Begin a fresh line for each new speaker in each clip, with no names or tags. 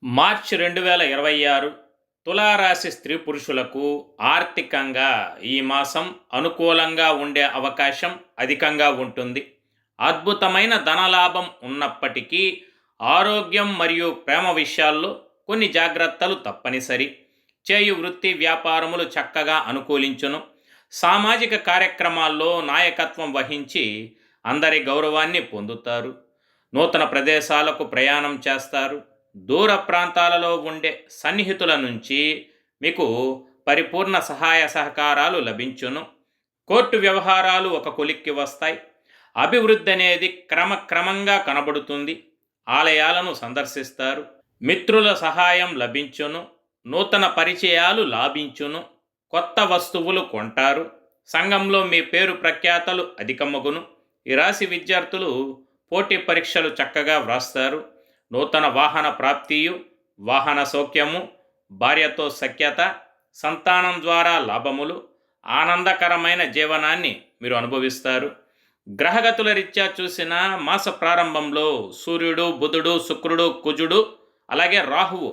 మార్చి 2026 తులారాశి స్త్రీ పురుషులకు ఆర్థికంగా ఈ మాసం అనుకూలంగా ఉండే అవకాశం అధికంగా ఉంటుంది. అద్భుతమైన ధనలాభం ఉన్నప్పటికీ ఆరోగ్యం మరియు ప్రేమ విషయాల్లో కొన్ని జాగ్రత్తలు తప్పనిసరి. చేయు వృత్తి వ్యాపారములు చక్కగా అనుకూలించును. సామాజిక కార్యక్రమాల్లో నాయకత్వం వహించి అందరి గౌరవాన్ని పొందుతారు. నూతన ప్రదేశాలకు ప్రయాణం చేస్తారు. దూర ప్రాంతాలలో ఉండే సన్నిహితుల నుంచి మీకు పరిపూర్ణ సహాయ సహకారాలు లభించును. కోర్టు వ్యవహారాలు ఒక కొలిక్కి వస్తాయి. అభివృద్ధి అనేది క్రమక్రమంగా కనబడుతుంది. ఆలయాలను సందర్శిస్తారు. మిత్రుల సహాయం లభించును. నూతన పరిచయాలు లాభించును. కొత్త వస్తువులు కొంటారు. సంఘంలో మీ పేరు ప్రఖ్యాతలు అధికమగును. ఈ రాశి విద్యార్థులు పోటీ పరీక్షలు చక్కగా వ్రాస్తారు. నూతన వాహన ప్రాప్తియు, వాహన సౌఖ్యము, భార్యతో సఖ్యత, సంతానం ద్వారా లాభములు, ఆనందకరమైన జీవనాన్ని మీరు అనుభవిస్తారు. గ్రహగతుల రీత్యా చూసిన మాస ప్రారంభంలో సూర్యుడు, బుధుడు, శుక్రుడు, కుజుడు అలాగే రాహువు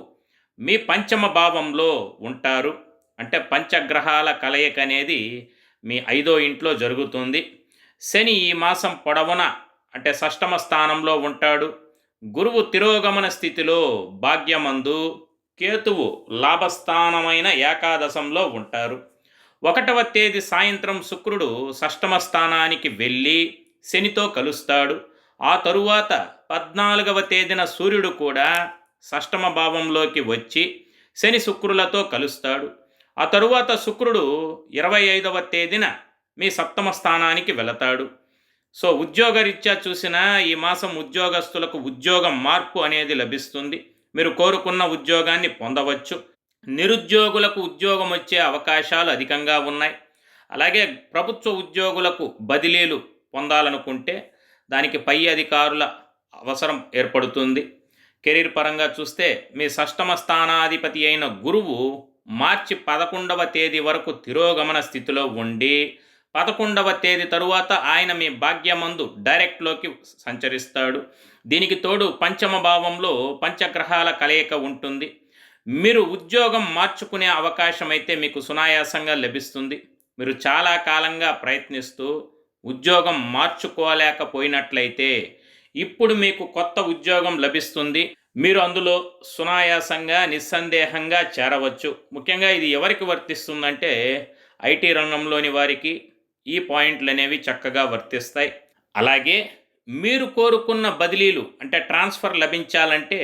మీ పంచమ భావంలో ఉంటారు. అంటే పంచగ్రహాల కలయిక అనేది మీ 5వ ఇంట్లో జరుగుతుంది. శని ఈ మాసం పొడవున అంటే షష్టమ స్థానంలో ఉంటాడు. గురువు తిరోగమన స్థితిలో భాగ్యమందు, కేతువు లాభస్థానమైన ఏకాదశంలో ఉంటారు. 1వ తేదీ సాయంత్రం శుక్రుడు షష్టమ స్థానానికి వెళ్ళి శనితో కలుస్తాడు. ఆ తరువాత 14వ తేదీన సూర్యుడు కూడా షష్టమ భావంలోకి వచ్చి శని శుక్రులతో కలుస్తాడు. ఆ తరువాత శుక్రుడు 25వ తేదీన మీ సప్తమ స్థానానికి వెళతాడు. సో ఉద్యోగరీత్యా చూసిన ఈ మాసం ఉద్యోగస్తులకు ఉద్యోగం మార్పు అనేది లభిస్తుంది. మీరు కోరుకున్న ఉద్యోగాన్ని పొందవచ్చు. నిరుద్యోగులకు ఉద్యోగం వచ్చే అవకాశాలు అధికంగా ఉన్నాయి. అలాగే ప్రభుత్వ ఉద్యోగులకు బదిలీలు పొందాలనుకుంటే దానికి పై అధికారుల అవసరం ఏర్పడుతుంది. కెరీర్ పరంగా చూస్తే మీ షష్టమ స్థానాధిపతి అయిన గురువు మార్చి 11వ తేదీ వరకు తిరోగమన స్థితిలో ఉండి 11వ తేదీ తరువాత ఆయన మీ భాగ్యమందు డైరెక్ట్లోకి సంచరిస్తాడు. దీనికి తోడు పంచమ భావంలో పంచగ్రహాల కలయిక ఉంటుంది. మీరు ఉద్యోగం మార్చుకునే అవకాశం అయితే మీకు సునాయాసంగా లభిస్తుంది. మీరు చాలా కాలంగా ప్రయత్నిస్తూ ఉద్యోగం మార్చుకోలేకపోయినట్లయితే ఇప్పుడు మీకు కొత్త ఉద్యోగం లభిస్తుంది. మీరు అందులో సునాయాసంగా నిస్సందేహంగా చేరవచ్చు. ముఖ్యంగా ఇది ఎవరికి వర్తిస్తుందంటే ఐటీ రంగంలోని వారికి ఈ పాయింట్లు అనేవి చక్కగా వర్తిస్తాయి. అలాగే మీరు కోరుకున్న బదిలీలు అంటే ట్రాన్స్ఫర్ లభించాలంటే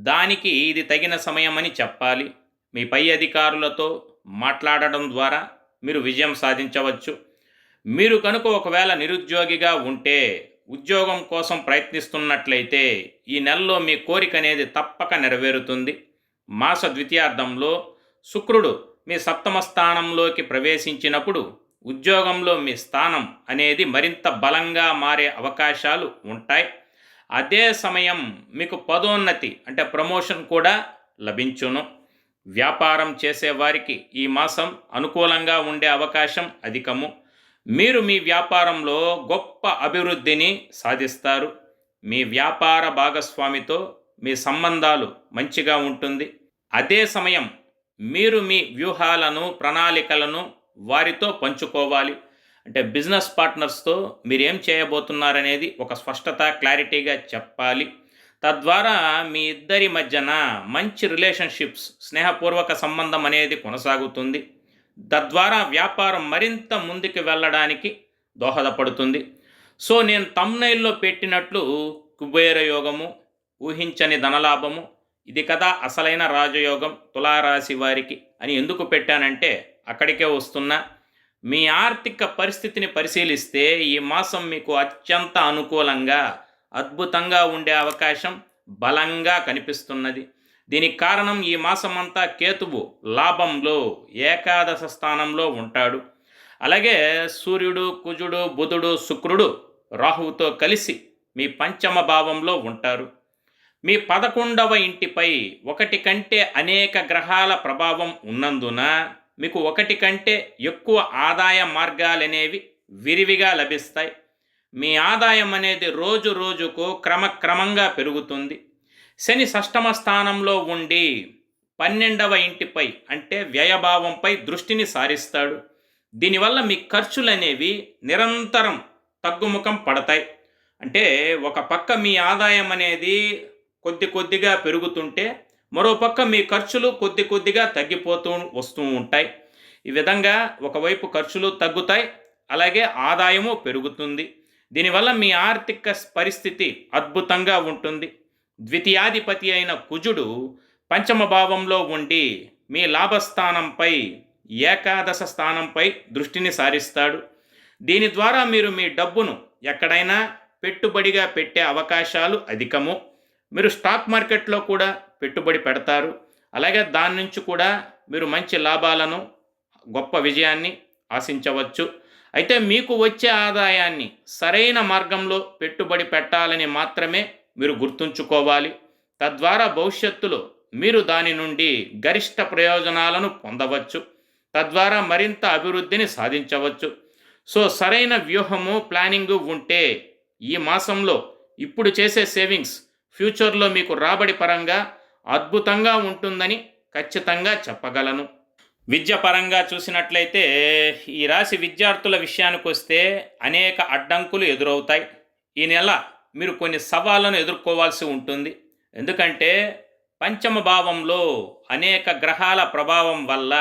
దానికి ఇది తగిన సమయం అని చెప్పాలి. మీ పై అధికారులతో మాట్లాడడం ద్వారా మీరు విజయం సాధించవచ్చు. మీరు కనుక ఒకవేళ నిరుద్యోగిగా ఉంటే ఉద్యోగం కోసం ప్రయత్నిస్తున్నట్లయితే ఈ నెలలో మీ కోరిక అనేది తప్పక నెరవేరుతుంది. మాస ద్వితీయార్థంలో శుక్రుడు మీ సప్తమ స్థానంలోకి ప్రవేశించినప్పుడు ఉద్యోగంలో మీ స్థానం అనేది మరింత బలంగా మారే అవకాశాలు ఉంటాయి. అదే సమయం మీకు పదోన్నతి అంటే ప్రమోషన్ కూడా లభించును. వ్యాపారం చేసేవారికి ఈ మాసం అనుకూలంగా ఉండే అవకాశం అధికము. మీరు మీ వ్యాపారంలో గొప్ప అభివృద్ధిని సాధిస్తారు. మీ వ్యాపార భాగస్వామితో మీ సంబంధాలు మంచిగా ఉంటుంది. అదే సమయం మీరు మీ వ్యూహాలను ప్రణాళికలను వారితో పంచుకోవాలి. అంటే బిజినెస్ పార్ట్నర్స్తో మీరు ఏం చేయబోతున్నారనేది ఒక స్పష్టత క్లారిటీగా చెప్పాలి. తద్వారా మీ ఇద్దరి మధ్యన మంచి రిలేషన్షిప్స్ స్నేహపూర్వక సంబంధం అనేది కొనసాగుతుంది. తద్వారా వ్యాపారం మరింత ముందుకు వెళ్ళడానికి దోహదపడుతుంది. సో నేను థంబ్నెయిల్లో పెట్టినట్లు కుబేర యోగము, ఊహించని ధనలాభము, ఇది కదా అసలైన రాజయోగం తులారాశి వారికి అని ఎందుకు పెట్టానంటే అక్కడికే వస్తున్నా. మీ ఆర్థిక పరిస్థితిని పరిశీలిస్తే ఈ మాసం మీకు అత్యంత అనుకూలంగా అద్భుతంగా ఉండే అవకాశం బలంగా కనిపిస్తున్నది. దీనికి కారణం ఈ మాసమంతా కేతువు లాభంలో ఏకాదశ స్థానంలో ఉంటాడు. అలాగే సూర్యుడు, కుజుడు, బుధుడు, శుక్రుడు రాహువుతో కలిసి మీ పంచమ భావంలో ఉంటారు. మీ 11వ ఇంటిపై ఒకటి కంటే అనేక గ్రహాల ప్రభావం ఉన్నందున మీకు ఒకటి కంటే ఎక్కువ ఆదాయ మార్గాలనేవి విరివిగా లభిస్తాయి. మీ ఆదాయం అనేది రోజు రోజుకు క్రమక్రమంగా పెరుగుతుంది. శని షష్టమ స్థానంలో ఉండి 12వ ఇంటిపై అంటే వ్యయభావంపై దృష్టిని సారిస్తాడు. దీనివల్ల మీ ఖర్చులనేవి నిరంతరం తగ్గుముఖం పడతాయి. అంటే ఒక పక్క మీ ఆదాయం అనేది కొద్ది కొద్దిగా పెరుగుతుంటే, మరో పక్క మీ ఖర్చులు కొద్ది కొద్దిగా తగ్గిపోతూ వస్తూ ఉంటాయి. ఈ విధంగా ఒకవైపు ఖర్చులు తగ్గుతాయి, అలాగే ఆదాయము పెరుగుతుంది. దీనివల్ల మీ ఆర్థిక పరిస్థితి అద్భుతంగా ఉంటుంది. ద్వితీయాధిపతి అయిన కుజుడు పంచమ భావంలో ఉండి మీ లాభస్థానంపై ఏకాదశ స్థానంపై దృష్టిని సారిస్తాడు. దీని ద్వారా మీరు మీ డబ్బును ఎక్కడైనా పెట్టుబడిగా పెట్టే అవకాశాలు అధికము. మీరు స్టాక్ మార్కెట్లో కూడా పెట్టుబడి పెడతారు. అలాగే దాని నుంచి కూడా మీరు మంచి లాభాలను, గొప్ప విజయాన్ని ఆశించవచ్చు. అయితే మీకు వచ్చే ఆదాయాన్ని సరైన మార్గంలో పెట్టుబడి పెట్టాలని మాత్రమే మీరు గుర్తుంచుకోవాలి. తద్వారా భవిష్యత్తులో మీరు దాని నుండి గరిష్ట ప్రయోజనాలను పొందవచ్చు. తద్వారా మరింత అభివృద్ధిని సాధించవచ్చు. సో సరైన వ్యూహము, ప్లానింగు ఉంటే ఈ మాసంలో ఇప్పుడు చేసే సేవింగ్స్ ఫ్యూచర్లో మీకు రాబడి పరంగా అద్భుతంగా ఉంటుందని ఖచ్చితంగా చెప్పగలను. విద్య పరంగా చూసినట్లయితే ఈ రాశి విద్యార్థుల విషయానికి వస్తే అనేక అడ్డంకులు ఎదురవుతాయి. ఈ నెల మీరు కొన్ని సవాళ్లను ఎదుర్కోవాల్సి ఉంటుంది. ఎందుకంటే పంచమ భావంలో అనేక గ్రహాల ప్రభావం వల్ల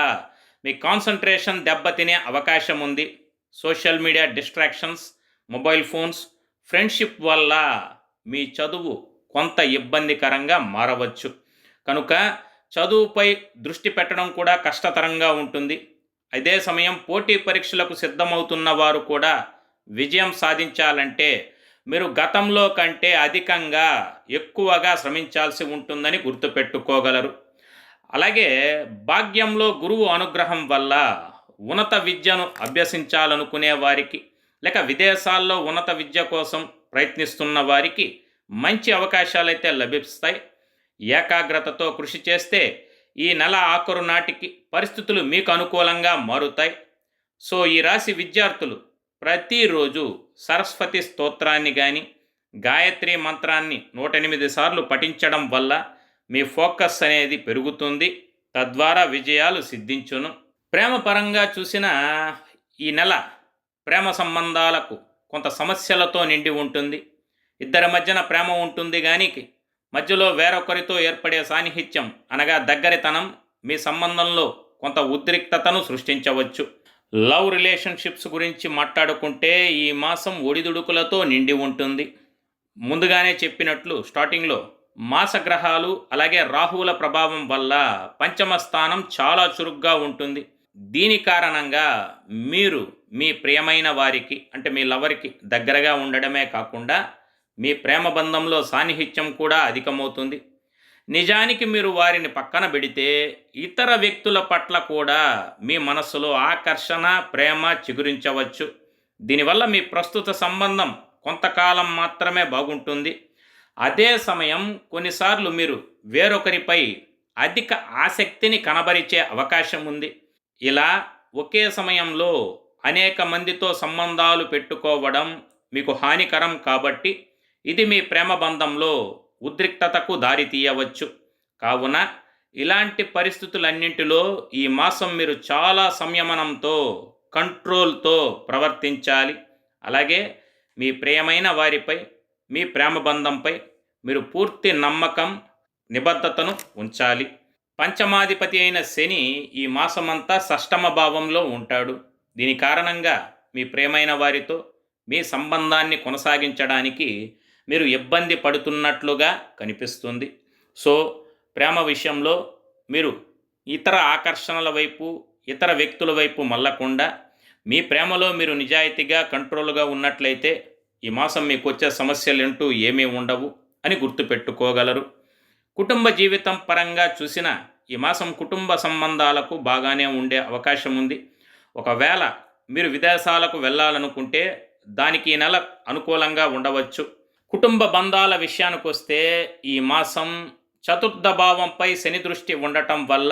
మీ కాన్సన్ట్రేషన్ దెబ్బతినే అవకాశం ఉంది. Social media distractions, mobile phones, friendship వల్ల మీ చదువు కొంత ఇబ్బందికరంగా మారవచ్చు. కనుక చదువుపై దృష్టి పెట్టడం కూడా కష్టతరంగా ఉంటుంది. అదే సమయం పోటీ పరీక్షలకు సిద్ధమవుతున్న వారు కూడా విజయం సాధించాలంటే మీరు గతంలో కంటే అధికంగా ఎక్కువగా శ్రమించాల్సి ఉంటుందని గుర్తుపెట్టుకోగలరు. అలాగే భాగ్యంలో గురువు అనుగ్రహం వల్ల ఉన్నత విద్యను అభ్యసించాలనుకునే వారికి, లేక విదేశాల్లో ఉన్నత విద్య కోసం ప్రయత్నిస్తున్న వారికి మంచి అవకాశాలైతే లభిస్తాయి. ఏకాగ్రతతో కృషి చేస్తే ఈ నెల ఆఖరు నాటికి పరిస్థితులు మీకు అనుకూలంగా మారుతాయి. సో ఈ రాశి విద్యార్థులు ప్రతిరోజు సరస్వతి స్తోత్రాన్ని కానీ, గాయత్రి మంత్రాన్ని 108 సార్లు పఠించడం వల్ల మీ ఫోకస్ అనేది పెరుగుతుంది. తద్వారా విజయాలు సిద్ధించును. ప్రేమ పరంగా చూసిన ఈ నెల ప్రేమ సంబంధాలకు కొంత సమస్యలతో నిండి ఉంటుంది. ఇద్దరి మధ్యన ప్రేమ ఉంటుంది కానీ మధ్యలో వేరొకరితో ఏర్పడే సాన్నిహిత్యం అనగా దగ్గరితనం మీ సంబంధంలో కొంత ఉద్రిక్తతను సృష్టించవచ్చు. లవ్ రిలేషన్షిప్స్ గురించి మాట్లాడుకుంటే ఈ మాసం ఒడిదుడుకులతో నిండి ఉంటుంది. ముందుగానే చెప్పినట్లు స్టార్టింగ్లో మాసగ్రహాలు అలాగే రాహువుల ప్రభావం వల్ల పంచమ స్థానం చాలా చురుగ్గా ఉంటుంది. దీని కారణంగా మీరు మీ ప్రియమైన వారికి అంటే మీ లవర్కి దగ్గరగా ఉండడమే కాకుండా మీ ప్రేమ బంధంలో సాన్నిహిత్యం కూడా అధికమవుతుంది. నిజానికి మీరు వారిని పక్కన పెడితే ఇతర వ్యక్తుల పట్ల కూడా మీ మనస్సులో ఆకర్షణ, ప్రేమ చిగురించవచ్చు. దీనివల్ల మీ ప్రస్తుత సంబంధం కొంతకాలం మాత్రమే బాగుంటుంది. అదే సమయం కొన్నిసార్లు మీరు వేరొకరిపై అధిక ఆసక్తిని కనబరిచే అవకాశం ఉంది. ఇలా ఒకే సమయంలో అనేక మందితో సంబంధాలు పెట్టుకోవడం మీకు హానికరం కాబట్టి ఇది మీ ప్రేమ బంధంలో ఉద్రిక్తతకు దారితీయవచ్చు. కావున ఇలాంటి పరిస్థితులన్నింటిలో ఈ మాసం మీరు చాలా సంయమనంతో, కంట్రోల్తో ప్రవర్తించాలి. అలాగే మీ ప్రియమైన వారిపై, మీ ప్రేమ బంధంపై మీరు పూర్తి నమ్మకం, నిబద్ధతను ఉంచాలి. పంచమాధిపతి అయిన శని ఈ మాసమంతా షష్టమ భావంలో ఉంటాడు. దీని కారణంగా మీ ప్రియమైన వారితో మీ సంబంధాన్ని కొనసాగించడానికి మీరు ఇబ్బంది పడుతున్నట్లుగా కనిపిస్తుంది. సో ప్రేమ విషయంలో మీరు ఇతర ఆకర్షణల వైపు, ఇతర వ్యక్తుల వైపు మళ్ళకుండా మీ ప్రేమలో మీరు నిజాయితీగా, కంట్రోల్గా ఉన్నట్లయితే ఈ మాసం మీకు వచ్చే సమస్యలంటూ ఏమీ ఉండవు అని గుర్తుపెట్టుకోగలరు. కుటుంబ జీవితం పరంగా చూసిన ఈ మాసం కుటుంబ సంబంధాలకు బాగానే ఉండే అవకాశం ఉంది. ఒకవేళ మీరు విదేశాలకు వెళ్ళాలనుకుంటే దానికి ఈ నెల అనుకూలంగా ఉండవచ్చు. కుటుంబ బంధాల విషయానికి వస్తే ఈ మాసం చతుర్థ భావంపై శని దృష్టి ఉండటం వల్ల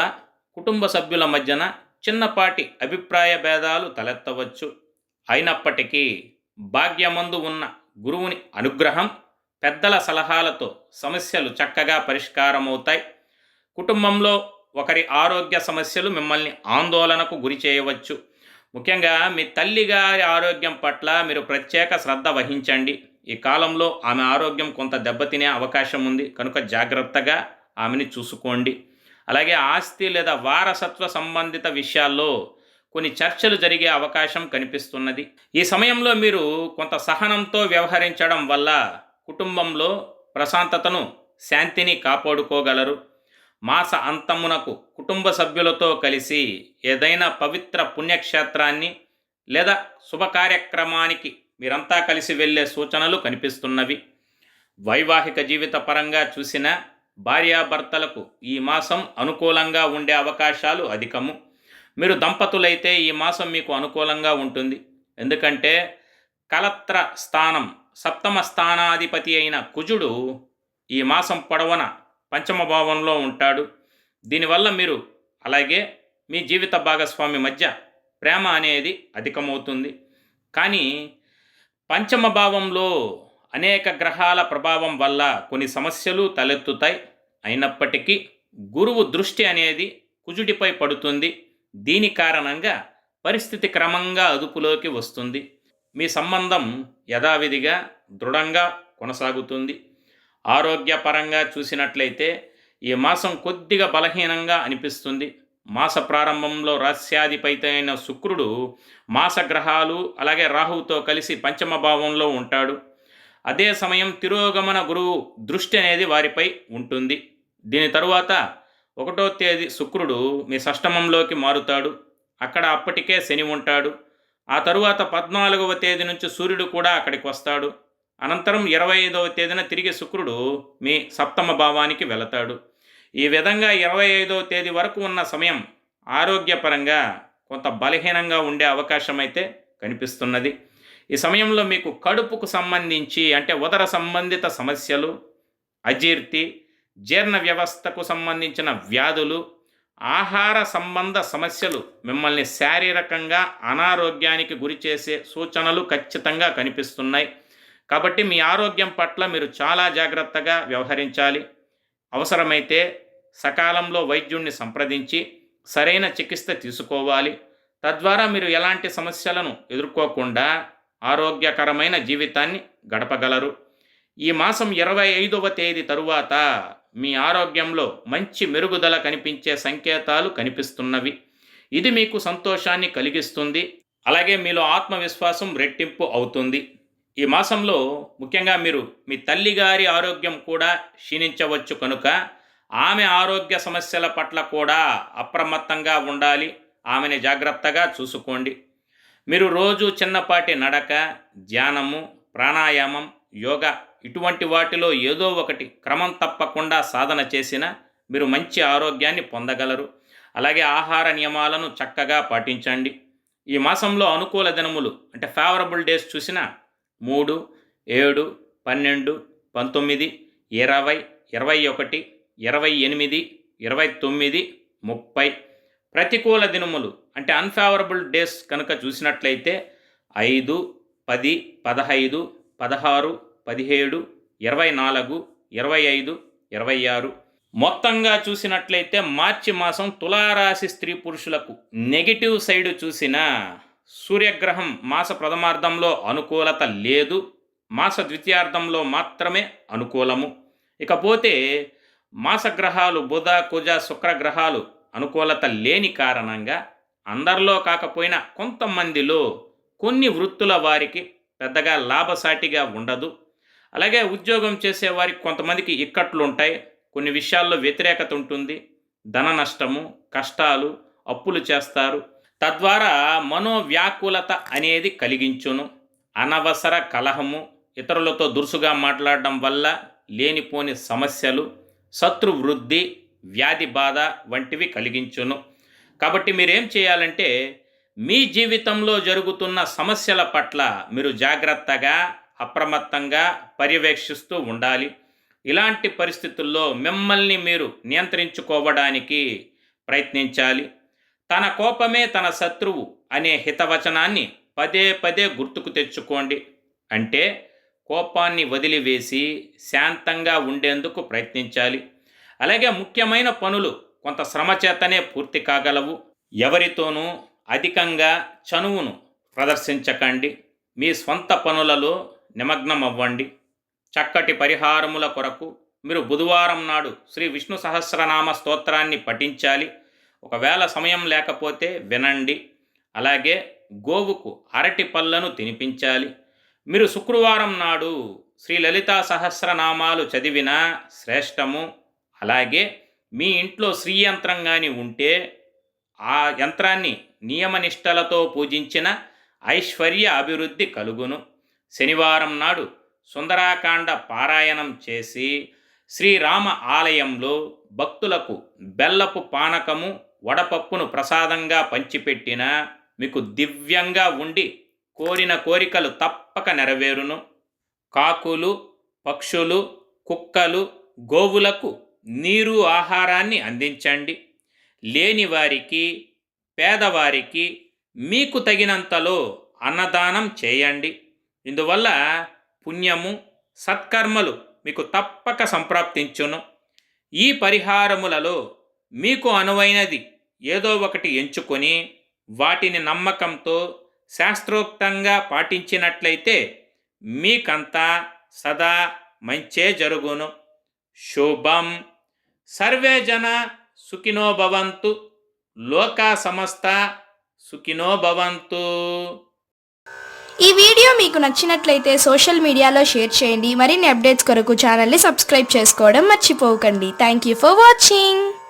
కుటుంబ సభ్యుల మధ్యన చిన్నపాటి అభిప్రాయ భేదాలు తలెత్తవచ్చు. అయినప్పటికీ భాగ్యమందు ఉన్న గురువుని అనుగ్రహం పెద్దల సలహాలతో సమస్యలు చక్కగా పరిష్కారమవుతాయి. కుటుంబంలో ఒకరి ఆరోగ్య సమస్యలు మిమ్మల్ని ఆందోళనకు గురి చేయవచ్చు. ముఖ్యంగా మీ తల్లిగారి ఆరోగ్యం పట్ల మీరు ప్రత్యేక శ్రద్ధ వహించండి. ఈ కాలంలో ఆమె ఆరోగ్యం కొంత దెబ్బతినే అవకాశం ఉంది కనుక జాగ్రత్తగా ఆమెని చూసుకోండి. అలాగే ఆస్తి లేదా వారసత్వ సంబంధిత విషయాల్లో కొన్ని చర్చలు జరిగే అవకాశం కనిపిస్తున్నది. ఈ సమయంలో మీరు కొంత సహనంతో వ్యవహరించడం వల్ల కుటుంబంలో ప్రశాంతతను, శాంతిని కాపాడుకోగలరు. మాస అంతమునకు కుటుంబ సభ్యులతో కలిసి ఏదైనా పవిత్ర పుణ్యక్షేత్రాన్ని లేదా శుభ కార్యక్రమానికి మీరంతా కలిసి వెళ్ళే సూచనలు కనిపిస్తున్నవి. వైవాహిక జీవిత పరంగా చూసిన భార్యాభర్తలకు ఈ మాసం అనుకూలంగా ఉండే అవకాశాలు అధికము. మీరు దంపతులైతే ఈ మాసం మీకు అనుకూలంగా ఉంటుంది. ఎందుకంటే కలత్ర స్థానం, సప్తమ స్థానాధిపతి అయిన కుజుడు ఈ మాసం పొడవున పంచమ భావంలో ఉంటాడు. దీనివల్ల మీరు అలాగే మీ జీవిత భాగస్వామి మధ్య ప్రేమ అనేది అధికమవుతుంది. కానీ పంచమ భావంలో అనేక గ్రహాల ప్రభావం వల్ల కొన్ని సమస్యలు తలెత్తుతాయి. అయినప్పటికీ గురువు దృష్టి అనేది కుజుడిపై పడుతుంది. దీని కారణంగా పరిస్థితి క్రమంగా అదుపులోకి వస్తుంది. మీ సంబంధం యథావిధిగా దృఢంగా కొనసాగుతుంది. ఆరోగ్యపరంగా చూసినట్లయితే ఈ మాసం కొద్దిగా బలహీనంగా అనిపిస్తుంది. మాస ప్రారంభంలో రాస్యాధిపతి అయిన శుక్రుడు మాసగ్రహాలు అలాగే రాహువుతో కలిసి పంచమ భావంలో ఉంటాడు. అదే సమయం తిరోగమన గురువు దృష్టి అనేది వారిపై ఉంటుంది. దీని తరువాత 1వ తేదీ శుక్రుడు మీ షష్టమంలోకి మారుతాడు. అక్కడ అప్పటికే శని ఉంటాడు. ఆ తరువాత 14వ తేదీ నుంచి సూర్యుడు కూడా అక్కడికి వస్తాడు. అనంతరం 25వ తేదీన తిరిగి శుక్రుడు మీ సప్తమ భావానికి వెళతాడు. ఈ విధంగా 25వ తేదీ వరకు ఉన్న సమయం ఆరోగ్యపరంగా కొంత బలహీనంగా ఉండే అవకాశం అయితే కనిపిస్తున్నది. ఈ సమయంలో మీకు కడుపుకు సంబంధించి అంటే ఉదర సంబంధిత సమస్యలు, అజీర్తి, జీర్ణ వ్యవస్థకు సంబంధించిన వ్యాధులు, ఆహార సంబంధ సమస్యలు మిమ్మల్ని శారీరకంగా అనారోగ్యానికి గురి చేసే సూచనలు ఖచ్చితంగా కనిపిస్తున్నాయి. కాబట్టి మీ ఆరోగ్యం పట్ల మీరు చాలా జాగ్రత్తగా వ్యవహరించాలి. అవసరమైతే సకాలంలో వైద్యుణ్ణి సంప్రదించి సరైన చికిత్స తీసుకోవాలి. తద్వారా మీరు ఎలాంటి సమస్యలను ఎదుర్కోకుండా ఆరోగ్యకరమైన జీవితాన్ని గడపగలరు. ఈ మాసం 25వ తేదీ తరువాత మీ ఆరోగ్యంలో మంచి మెరుగుదల కనిపించే సంకేతాలు కనిపిస్తున్నవి. ఇది మీకు సంతోషాన్ని కలిగిస్తుంది. అలాగే మీలో ఆత్మవిశ్వాసం రెట్టింపు అవుతుంది. ఈ మాసంలో ముఖ్యంగా మీరు మీ తల్లిగారి ఆరోగ్యం కూడా క్షీణించవచ్చు కనుక ఆమె ఆరోగ్య సమస్యల పట్ల కూడా అప్రమత్తంగా ఉండాలి. ఆమెని జాగ్రత్తగా చూసుకోండి. మీరు రోజు చిన్నపాటి నడక, ధ్యానము, ప్రాణాయామం, యోగా ఇటువంటి వాటిలో ఏదో ఒకటి క్రమం తప్పకుండా సాధన చేసినా మీరు మంచి ఆరోగ్యాన్ని పొందగలరు. అలాగే ఆహార నియమాలను చక్కగా పాటించండి. ఈ మాసంలో అనుకూల దినములు అంటే ఫేవరబుల్ డేస్ చూసిన 3, 7, 12, 19, 20, 21, 28, 29, 30. ప్రతికూల దినములు అంటే అన్ఫేవరబుల్ డేస్ కనుక చూసినట్లయితే 5, 10, 15, 16, 17, 24, 25, 26. మొత్తంగా చూసినట్లయితే మార్చి మాసం తులారాశి స్త్రీ పురుషులకు నెగిటివ్ సైడ్ చూసిన సూర్యగ్రహం మాస ప్రథమార్థంలో అనుకూలత లేదు. మాస ద్వితీయార్థంలో మాత్రమే అనుకూలము. ఇకపోతే మాసగ్రహాలు బుధ, కుజ, శుక్రగ్రహాలు అనుకూలత లేని కారణంగా అందరిలో కాకపోయినా కొంతమందిలో కొన్ని వృత్తుల వారికి పెద్దగా లాభసాటిగా ఉండదు. అలాగే ఉద్యోగం చేసేవారికి కొంతమందికి ఇక్కట్లు ఉంటాయి. కొన్ని విషయాల్లో వ్యతిరేకత ఉంటుంది. ధన నష్టము, కష్టాలు, అప్పులు చేస్తారు. తద్వారా మనోవ్యాకులత అనేది కలిగించును. అనవసర కలహము, ఇతరులతో దురుసుగా మాట్లాడడం వల్ల లేనిపోని సమస్యలు, శత్రువృద్ధి, వ్యాధి బాధ వంటివి కలిగించును. కాబట్టి మీరేం చేయాలంటే మీ జీవితంలో జరుగుతున్న సమస్యల పట్ల మీరు జాగ్రత్తగా అప్రమత్తంగా పర్యవేక్షిస్తూ ఉండాలి. ఇలాంటి పరిస్థితుల్లో మిమ్మల్ని మీరు నియంత్రించుకోవడానికి ప్రయత్నించాలి. తన కోపమే తన శత్రువు అనే హితవచనాన్ని పదే పదే గుర్తుకు తెచ్చుకోండి. అంటే కోపాన్ని వదిలివేసి శాంతంగా ఉండేందుకు ప్రయత్నించాలి. అలాగే ముఖ్యమైన పనులు కొంత శ్రమ చేతనే పూర్తి కాగలవు. ఎవరితోనూ అధికంగా చనువును ప్రదర్శించకండి. మీ స్వంత పనులలో నిమగ్నం అవ్వండి. చక్కటి పరిహారముల కొరకు మీరు బుధవారం నాడు శ్రీ విష్ణు సహస్రనామ స్తోత్రాన్ని పఠించాలి. ఒకవేళ సమయం లేకపోతే వినండి. అలాగే గోవుకు అరటి పళ్ళను తినిపించాలి. మీరు శుక్రవారం నాడు శ్రీ లలితా సహస్రనామాలు చదివిన శ్రేష్టము. అలాగే మీ ఇంట్లో శ్రీయంత్రం కానీ ఉంటే ఆ యంత్రాన్ని నియమనిష్టలతో పూజించిన ఐశ్వర్య అభివృద్ధి కలుగును. శనివారం నాడు సుందరాకాండ పారాయణం చేసి శ్రీరామ ఆలయంలో భక్తులకు బెల్లపు పానకము వడపప్పును ప్రసాదంగా పంచిపెట్టిన మీకు దివ్యంగా ఉండి కోరిన కోరికలు తప్పక నెరవేరును. కాకులు, పక్షులు, కుక్కలు, గోవులకు నీరు ఆహారాన్ని అందించండి. లేనివారికి, పేదవారికి మీకు తగినంతలో అన్నదానం చేయండి. ఇందువల్ల పుణ్యము, సత్కర్మలు మీకు తప్పక సంప్రాప్తించును. ఈ పరిహారములలో మీకు అనువైనది ఏదో ఒకటి ఎంచుకొని వాటిని నమ్మకంతో శాస్త్రోక్తంగా పాటించినట్లయితే మీకంతా సదా మంచే జరుగును. శుభం. సర్వే జన సుఖినో భవంతు. లోకా సమస్త సుఖినో భవంతు.
ఈ వీడియో మీకు నచ్చినట్లయితే సోషల్ మీడియాలో షేర్ చేయండి. మరిన్ని అప్డేట్స్ కొరకు ఛానల్ని సబ్స్క్రైబ్ చేసుకోవడం మర్చిపోకండి. Thank you for watching.